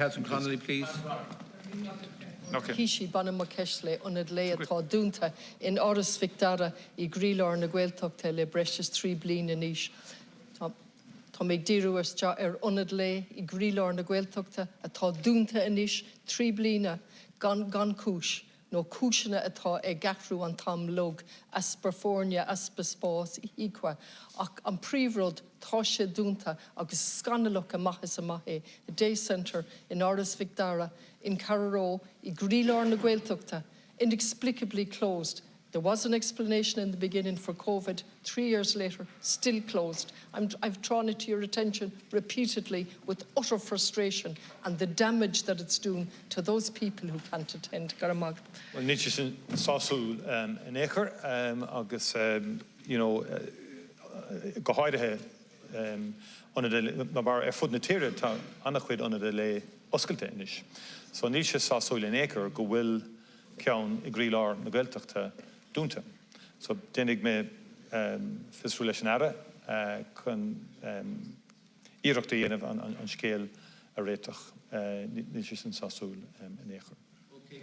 Catherine Connolly, please. Okay. Hishi Bana Makeshle Ionad Lae atá dúnta in Áras Mhic Dara I grílear na Gaeltachta le breis 3 bliain aníis. Tá maidir Ionad Lae I grílear na Gaeltachta atá dúnta aníis 3 bliana gan cúis. No cúisina atá Cheathrú an tam log as perfornia as bespás íqua ach an príomhrod tá sé dúnta agus scandalach a maithe a day centre in Áras Mhic Dara in Carraroe I grílear na Gaeltachta inexplicably closed. There was an explanation in the beginning for COVID. 3 years later, still closed. I've drawn it to your attention repeatedly with utter frustration and the damage that it's doing to those people who can't attend. Garamag. Well, Nietzsche Sasul an écher agus go háirithe na bar fud na tíre tá annach chuid Ionad Lae oscailte inis. So Nietzsche Sasul an écher go bhfuil ceann I grílear na Gaeltachta dúnta. So dénig me fisrú leis an ara chun íireachta dhéanamh an scéal a réiteach Nietzsche Sasul an écher. Okay.